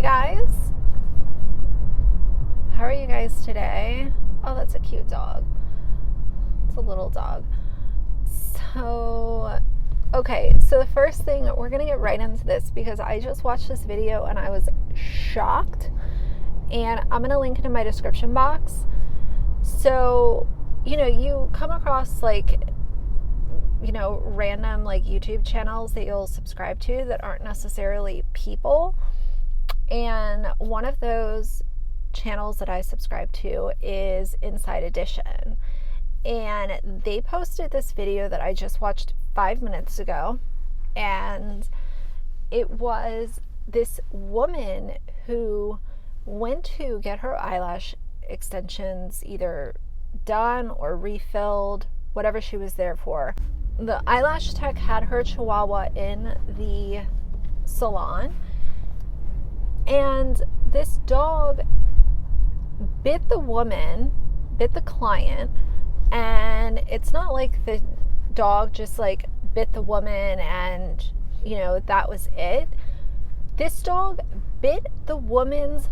Hey guys, how are you guys today? Oh, that's a cute dog. It's a little dog. So the first thing, we're gonna get right into this because I just watched this video and I was shocked, and I'm gonna link it in my description box. So, you come across random YouTube channels that you'll subscribe to that aren't necessarily people. And one of those channels that I subscribe to is Inside Edition. And they posted this video that I just watched 5 minutes ago. And it was this woman who went to get her eyelash extensions either done or refilled, whatever she was there for. The eyelash tech had her chihuahua in the salon, and this dog bit the client, and it's not like the dog just bit the woman and that was it. This dog bit the woman's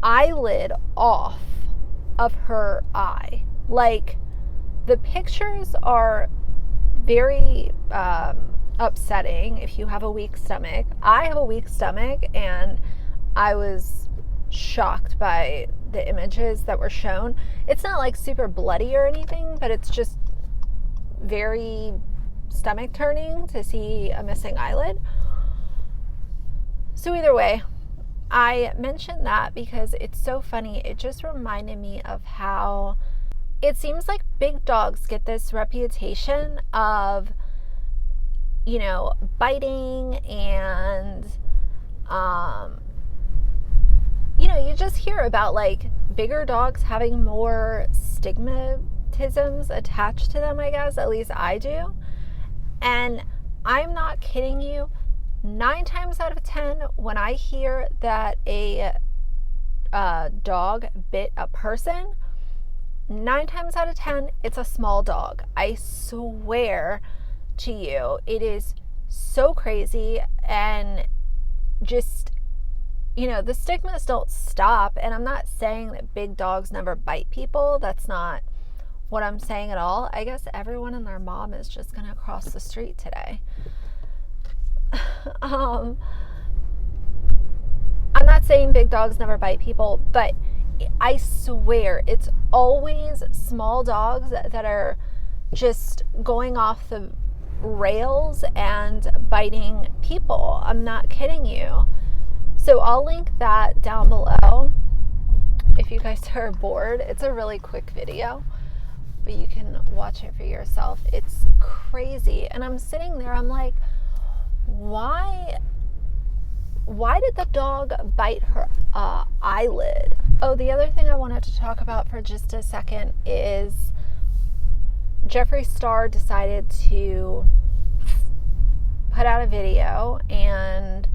eyelid off of her eye. The pictures are very upsetting if you have a weak stomach. I have a weak stomach, and I was shocked by the images that were shown. It's not super bloody or anything, but it's just very stomach turning to see a missing eyelid. So either way, I mentioned that because it's so funny. It just reminded me of how it seems like big dogs get this reputation of biting, and you just hear about bigger dogs having more stigmatisms attached to them, I guess. At least I do. And I'm not kidding you. 9 times out of 10, when I hear that a dog bit a person, 9 times out of 10, it's a small dog. I swear to you, it is so crazy. And just, the stigmas don't stop. And I'm not saying that big dogs never bite people. That's not what I'm saying at all. I guess everyone and their mom is just gonna cross the street today. I'm not saying big dogs never bite people, but I swear it's always small dogs that are just going off the rails and biting people. I'm not kidding you. So I'll link that down below if you guys are bored. It's a really quick video, but you can watch it for yourself. It's crazy. And I'm sitting there, I'm like, why did the dog bite her eyelid? Oh, the other thing I wanted to talk about for just a second is Jeffree Star decided to put out a video and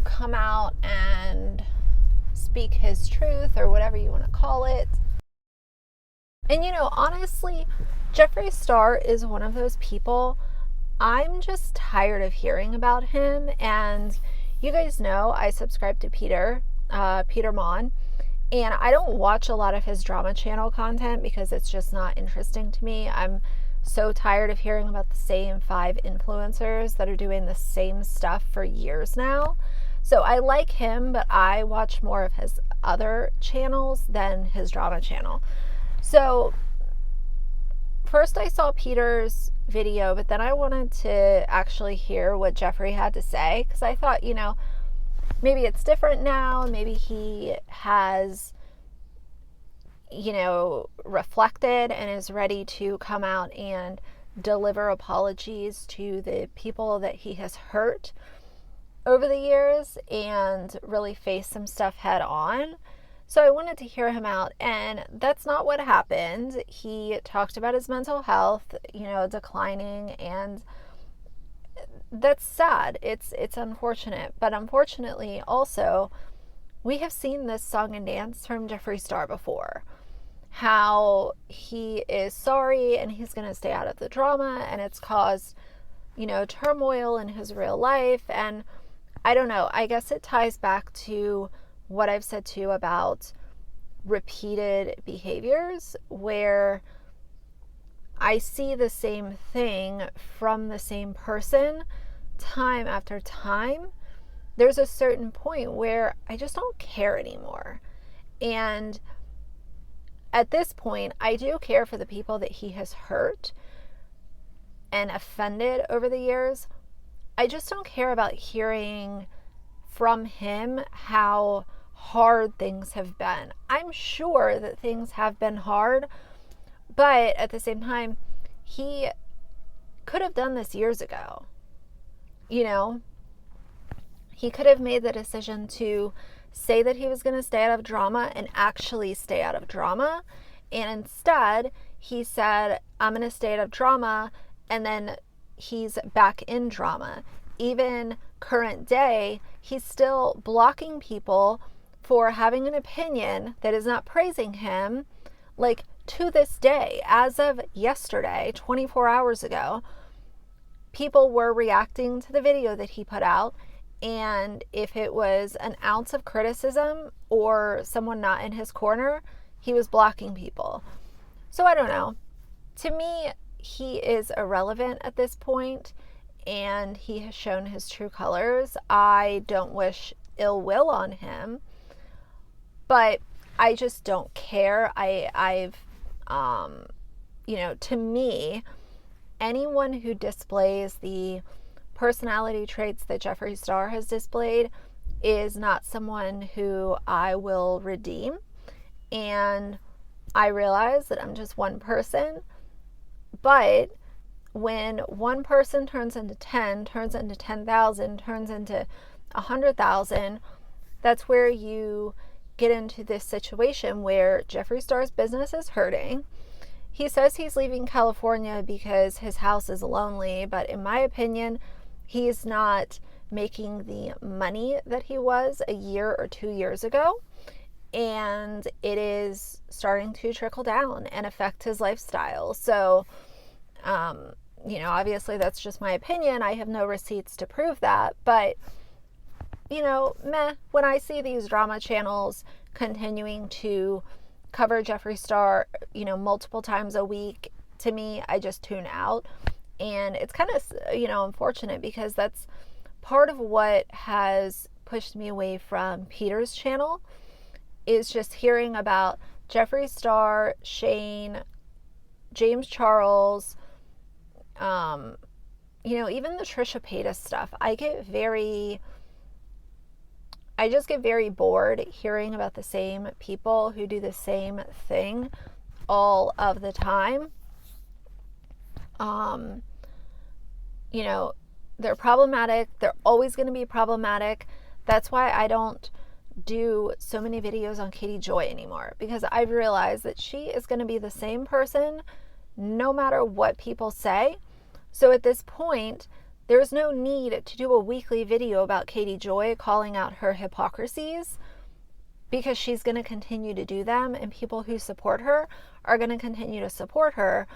come out and speak his truth, or whatever you want to call it. And honestly, Jeffree Star is one of those people, I'm just tired of hearing about him. And you guys know I subscribe to Peter Mon, and I don't watch a lot of his drama channel content because it's just not interesting to me. I'm so tired of hearing about the same 5 influencers that are doing the same stuff for years now. So I like him, but I watch more of his other channels than his drama channel. So first I saw Peter's video, but then I wanted to actually hear what Jeffree had to say, because I thought, maybe it's different now. Maybe he has, reflected and is ready to come out and deliver apologies to the people that he has hurt over the years and really face some stuff head on. So I wanted to hear him out, and that's not what happened. He talked about his mental health, declining, and that's sad. It's unfortunate, but unfortunately also we have seen this song and dance from Jeffree Star before. How he is sorry and he's going to stay out of the drama, and it's caused, turmoil in his real life. And I don't know. I guess it ties back to what I've said too about repeated behaviors, where I see the same thing from the same person time after time. There's a certain point where I just don't care anymore. And at this point, I do care for the people that he has hurt and offended over the years. I just don't care about hearing from him how hard things have been. I'm sure that things have been hard, but at the same time, he could have done this years ago. You know, he could have made the decision to say that he was going to stay out of drama and actually stay out of drama. And instead, he said, I'm going to stay out of drama, and then he's back in drama. Even current day, he's still blocking people for having an opinion that is not praising him. Like, to this day, as of yesterday, 24 hours ago, people were reacting to the video that he put out, and if it was an ounce of criticism or someone not in his corner, he was blocking people. So I don't know. To me, he is irrelevant at this point, and he has shown his true colors. I don't wish ill will on him, but I just don't care. To me, anyone who displays the personality traits that Jeffree Star has displayed is not someone who I will redeem. And I realize that I'm just one person, but when one person turns into 10, turns into 10,000, turns into 100,000, that's where you get into this situation where Jeffree Star's business is hurting. He says he's leaving California because his house is lonely, but in my opinion, he's not making the money that he was a year or 2 years ago, and it is starting to trickle down and affect his lifestyle. So, obviously that's just my opinion. I have no receipts to prove that, but when I see these drama channels continuing to cover Jeffree Star, multiple times a week, to me, I just tune out. And it's kind of, unfortunate, because that's part of what has pushed me away from Peter's channel, is just hearing about Jeffree Star, Shane, James Charles, even the Trisha Paytas stuff. I just get very bored hearing about the same people who do the same thing all of the time. They're problematic. They're always going to be problematic. That's why I don't do so many videos on Katie Joy anymore, because I've realized that she is going to be the same person no matter what people say. So at this point, there's no need to do a weekly video about Katie Joy calling out her hypocrisies, because she's going to continue to do them, and people who support her are going to continue to support her.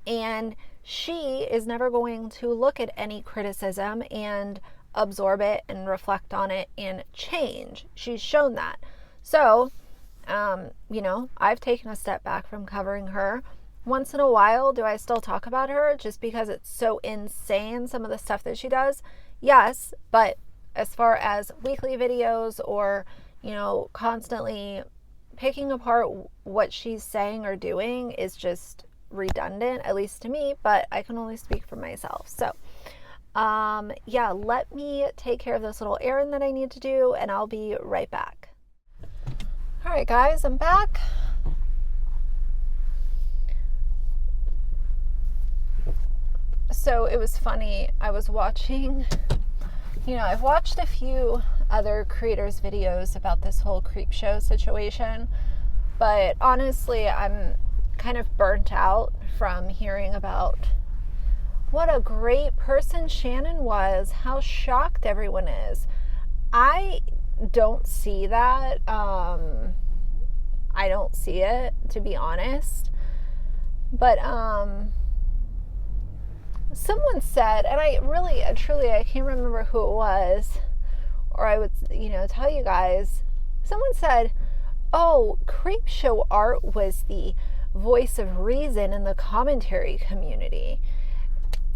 And she is never going to look at any criticism and absorb it and reflect on it and change. She's shown that. So, I've taken a step back from covering her. Once in a while, do I still talk about her just because it's so insane, some of the stuff that she does? Yes, but as far as weekly videos or, constantly picking apart what she's saying or doing is just redundant, at least to me, but I can only speak for myself. So, let me take care of this little errand that I need to do, and I'll be right back. All right, guys, I'm back. So it was funny. I was watching, I've watched a few other creators' videos about this whole Creepshow situation, but honestly, I'm kind of burnt out from hearing about what a great person Shannon was, how shocked everyone is. I don't see that. I don't see it, to be honest. But someone said, and I can't remember who it was, or I would, tell you guys, someone said, oh, Creepshow art was the voice of reason in the commentary community.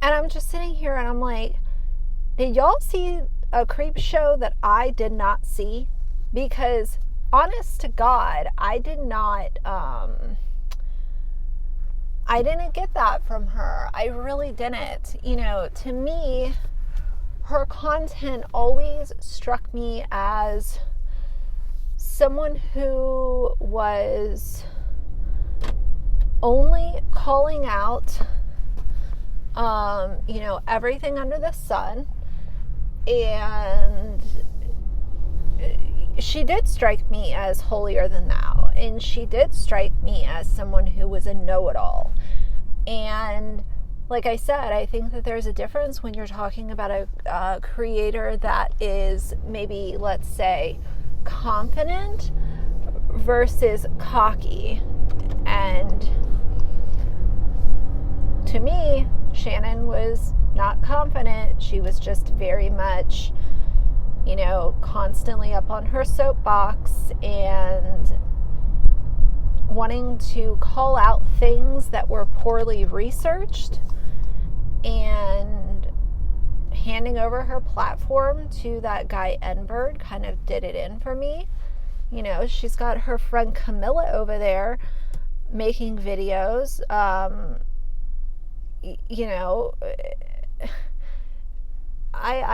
And I'm just sitting here and I'm like, did y'all see a Creepshow that I did not see? Because honest to God, I didn't get that from her. I really didn't. To me, her content always struck me as someone who was only calling out, everything under the sun. And she did strike me as holier than thou. And she did strike me as someone who was a know-it-all. And like I said, I think that there's a difference when you're talking about a creator that is maybe, let's say, confident versus cocky. And to me, Shannon was not confident. She was just very much, constantly up on her soapbox and wanting to call out things that were poorly researched and handing over her platform to that guy N-Bird kind of did it in for me. She's got her friend Camilla over there making videos. I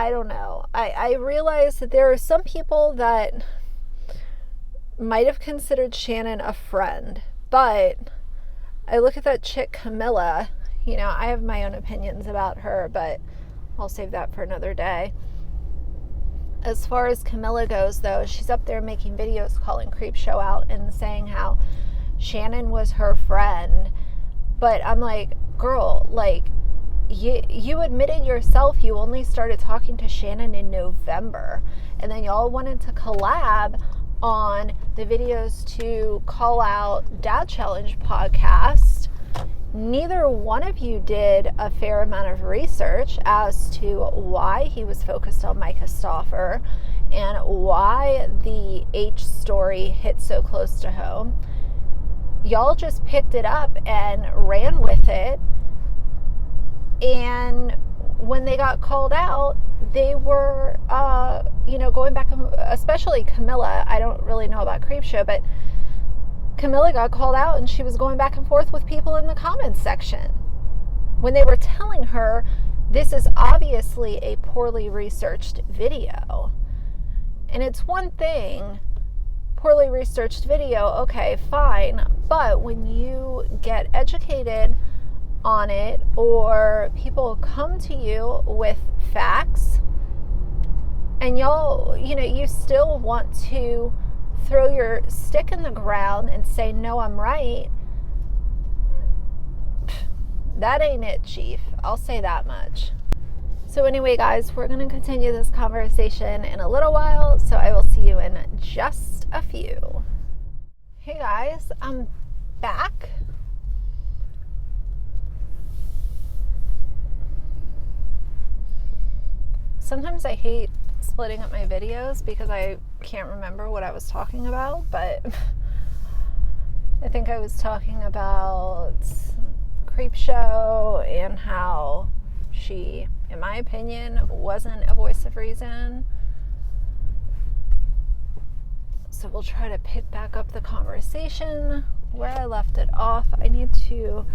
don't know. I realize that there are some people that might have considered Shannon a friend, but I look at that chick Camilla. I have my own opinions about her, but I'll save that for another day. As far as Camilla goes, though, she's up there making videos calling Creepshow out and saying how Shannon was her friend. But I'm like, girl, you admitted yourself you only started talking to Shannon in November, and then y'all wanted to collab on the videos to call out Dad Challenge podcast. Neither one of you did a fair amount of research as to why he was focused on Micah Stauffer and why the H story hit so close to home. Y'all just picked it up and ran with it. And when they got called out, they were, going back, especially Camilla. I don't really know about Creepshow, but Camilla got called out and she was going back and forth with people in the comments section when they were telling her this is obviously a poorly researched video. And it's one thing, poorly researched video, okay, fine. But when you get educated on it, or people come to you with facts, and y'all, you still want to throw your stick in the ground and say, no, I'm right, that ain't it, Chief. I'll say that much. So anyway, guys, we're going to continue this conversation in a little while, so I will see you in just a few. Hey guys, I'm back. Sometimes I hate splitting up my videos because I can't remember what I was talking about, but I think I was talking about Creepshow and how she, in my opinion, wasn't a voice of reason. So we'll try to pick back up the conversation where I left it off. I need to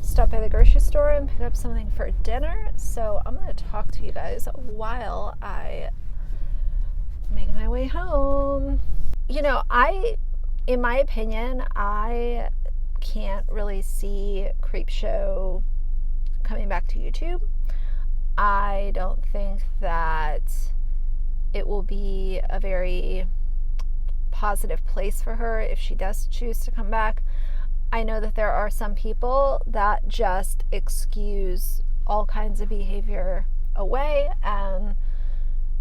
stop by the grocery store and pick up something for dinner, so I'm going to talk to you guys while I make my way home. In my opinion, I can't really see Creepshow coming back to YouTube. I don't think that it will be a very positive place for her if she does choose to come back. I know that there are some people that just excuse all kinds of behavior away and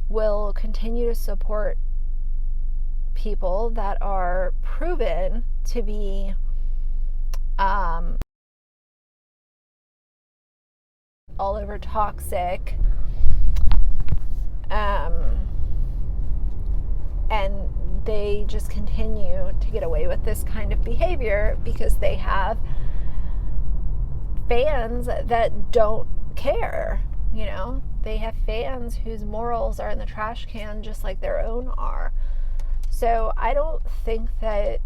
will continue to support people that are proven to be all over toxic, And they just continue to get away with this kind of behavior because they have fans that don't care. They have fans whose morals are in the trash can just like their own are. So I don't think that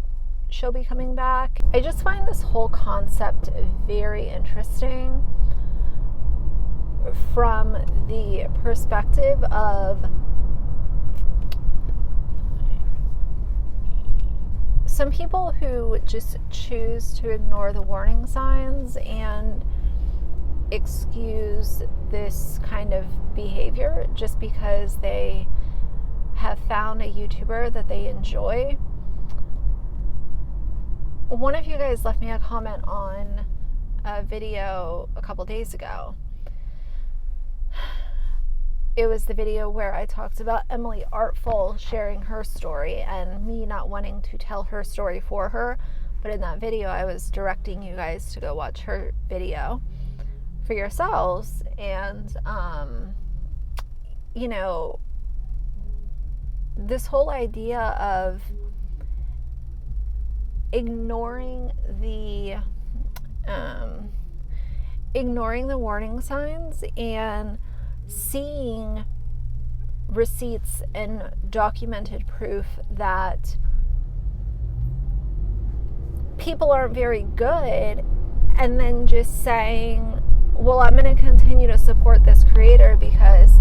she'll be coming back. I just find this whole concept very interesting from the perspective of some people who just choose to ignore the warning signs and excuse this kind of behavior just because they have found a YouTuber that they enjoy. One of you guys left me a comment on a video a couple days ago. It was the video where I talked about Emily Artful sharing her story and me not wanting to tell her story for her. But in that video, I was directing you guys to go watch her video for yourselves. And, this whole idea of ignoring the warning signs and seeing receipts and documented proof that people aren't very good, and then just saying, well, I'm going to continue to support this creator because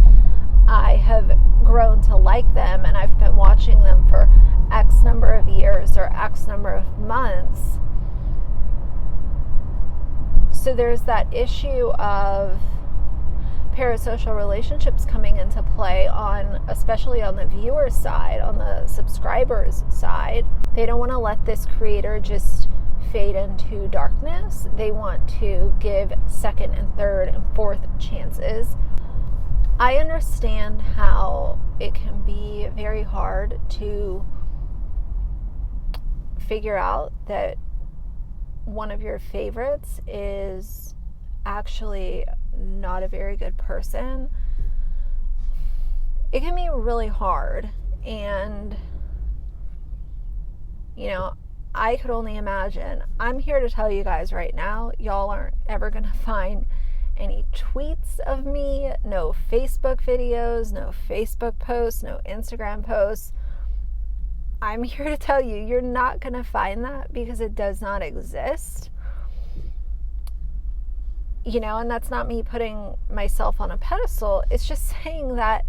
I have grown to like them and I've been watching them for X number of years or X number of months. So there's that issue of parasocial relationships coming into play especially on the viewer's side, on the subscribers' side. They don't want to let this creator just fade into darkness. They want to give second and third and fourth chances. I understand how it can be very hard to figure out that one of your favorites is actually not a very good person. It can be really hard, and I could only imagine. I'm here to tell you guys right now, y'all aren't ever gonna find any tweets of me, no Facebook videos, no Facebook posts, no Instagram posts. I'm here to tell you, you're not gonna find that because it does not exist. And that's not me putting myself on a pedestal. It's just saying that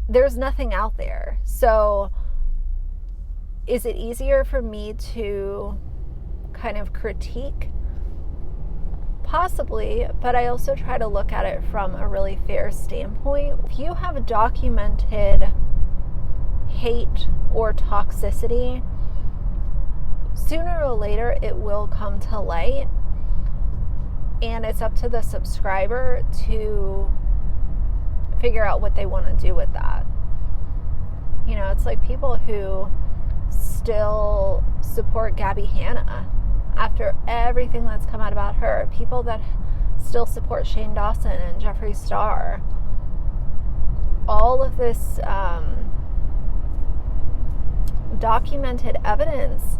there's nothing out there. So is it easier for me to kind of critique? Possibly, but I also try to look at it from a really fair standpoint. If you have documented hate or toxicity, sooner or later it will come to light. And it's up to the subscriber to figure out what they want to do with that. It's like people who still support Gabby Hanna after everything that's come out about her. People that still support Shane Dawson and Jeffree Star. All of this documented evidence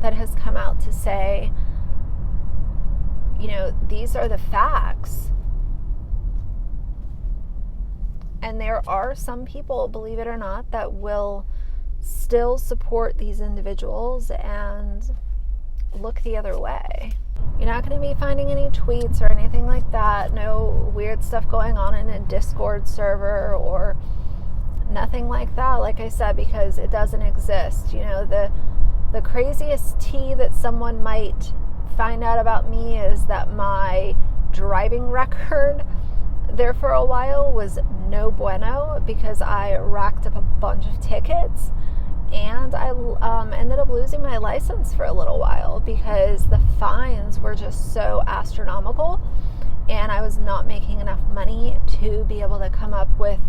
that has come out to say, these are the facts. And there are some people, believe it or not, that will still support these individuals and look the other way. You're not going to be finding any tweets or anything like that. No weird stuff going on in a Discord server or nothing like that, like I said, because it doesn't exist. The craziest tea that someone might find out about me is that my driving record there for a while was no bueno because I racked up a bunch of tickets, and I ended up losing my license for a little while because the fines were just so astronomical, and I was not making enough money to be able to come up with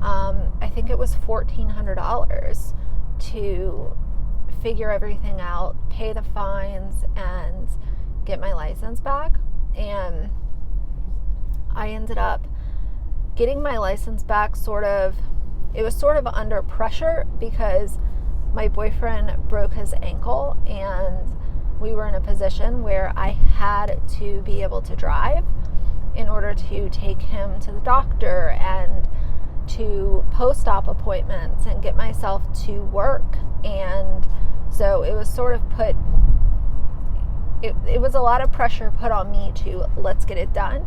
I think it was $1,400 to figure everything out, pay the fines, and get my license back. And I ended up getting my license back sort of it was sort of under pressure because my boyfriend broke his ankle and we were in a position where I had to be able to drive in order to take him to the doctor and to post-op appointments and get myself to work. And so it was sort of it was a lot of pressure put on me to let's get it done.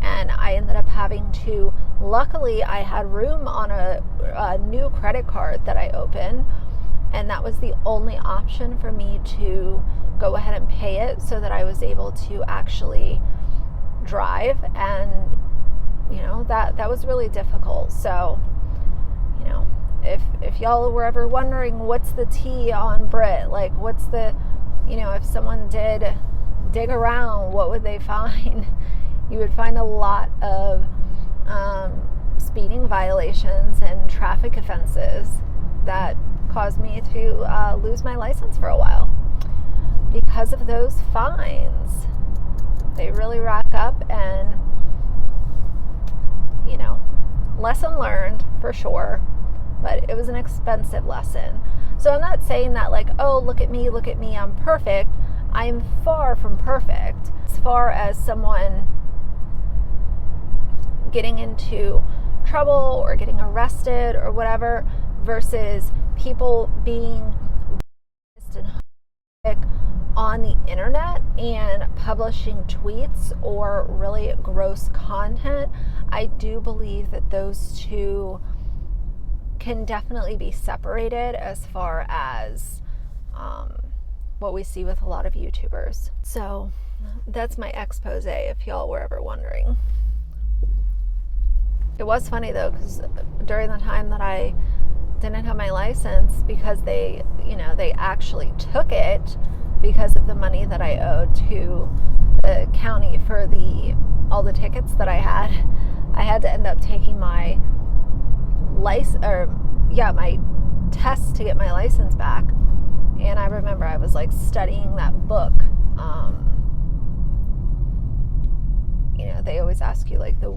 And I ended up having to, luckily I had room on a new credit card that I opened, and that was the only option for me to go ahead and pay it so that I was able to actually drive. And that was really difficult. So if y'all were ever wondering what's the tea on Britt, like what's the, if someone did dig around, what would they find? You would find a lot of speeding violations and traffic offenses that caused me to lose my license for a while because of those fines. They really rack up, and lesson learned for sure, but it was an expensive lesson. So I'm not saying that like, oh, look at me, I'm perfect. I'm far from perfect. As far as someone getting into trouble or getting arrested or whatever versus people being on the internet and publishing tweets or really gross content, I do believe that those two can definitely be separated as far as what we see with a lot of YouTubers. So that's my expose, if y'all were ever wondering. It was funny though, because during the time that I didn't have my license, because they actually took it because of the money that I owed to the county for all the tickets that I had to end up taking my my test to get my license back. And I remember I was like studying that book. They always ask you like the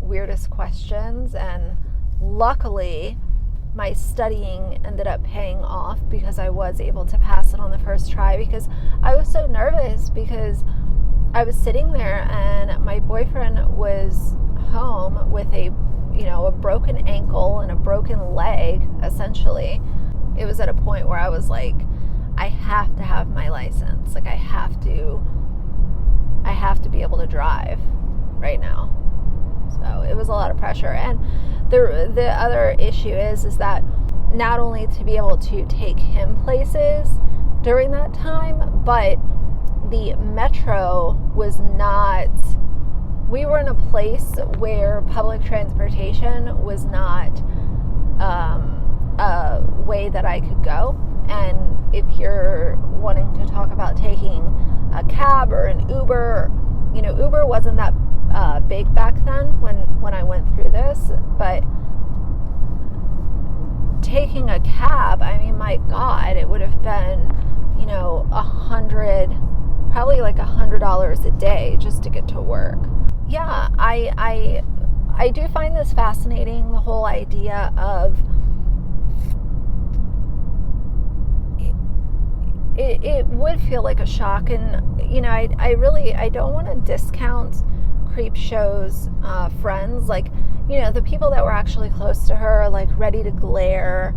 weirdest questions, and luckily my studying ended up paying off because I was able to pass it on the first try, because I was so nervous because I was sitting there and my boyfriend was home with a broken ankle and a broken leg, essentially. It was at a point where I was like, I have to have my license. Like I have to be able to drive right now. So it was a lot of pressure. And the other issue is that not only to be able to take him places during that time, but the metro was not, we were in a place where public transportation was not a way that I could go. And if you're wanting to talk about taking a cab or an Uber, Uber wasn't that big back then when I went through this, but taking a cab, I mean, my God, it would have been, probably like $100 a day just to get to work. Yeah, I do find this fascinating, the whole idea of it would feel like a shock. And I don't want to discount Creepshow's friends, like the people that were actually close to her, like ready to glare.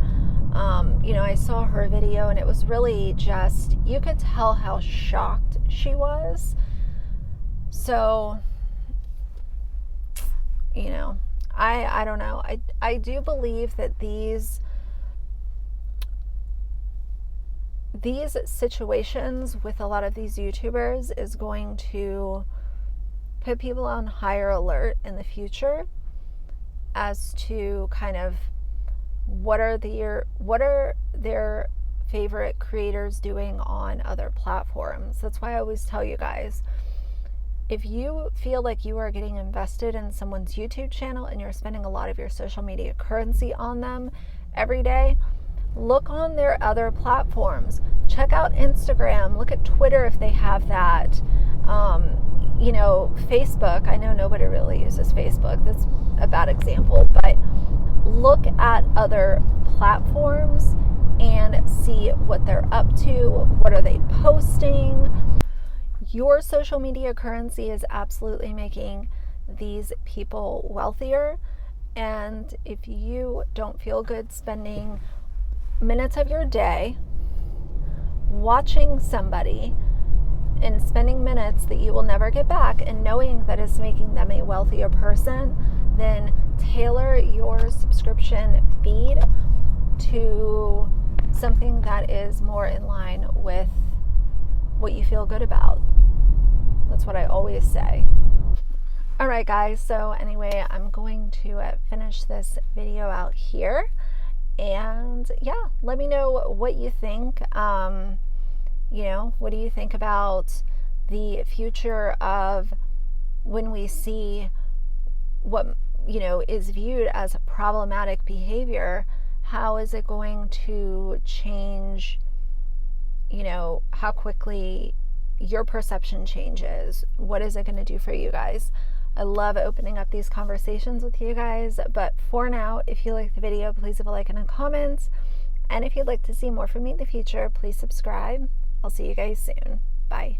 I saw her video and it was really just, you could tell how shocked she was. So I don't know. I do believe that these situations with a lot of these YouTubers is going to put people on higher alert in the future as to kind of what are their favorite creators doing on other platforms. That's why I always tell you guys, if you feel like you are getting invested in someone's YouTube channel and you're spending a lot of your social media currency on them every day, look on their other platforms. Check out Instagram. Look at Twitter if they have that. Facebook. I know nobody really uses Facebook. That's a bad example. But look at other platforms and see what they're up to. What are they posting? Your social media currency is absolutely making these people wealthier. And if you don't feel good spending minutes of your day watching somebody and spending minutes that you will never get back and knowing that it's making them a wealthier person, then tailor your subscription feed to something that is more in line with what you feel good about. That's what I always say. All right, guys. So anyway, I'm going to finish this video out here. And yeah, let me know what you think. What do you think about the future of when we see what, is viewed as problematic behavior? How is it going to change, how quickly your perception changes? What is it going to do for you guys? I love opening up these conversations with you guys. But for now, if you like the video, please leave a like and a comment. And if you'd like to see more from me in the future, please subscribe. I'll see you guys soon. Bye.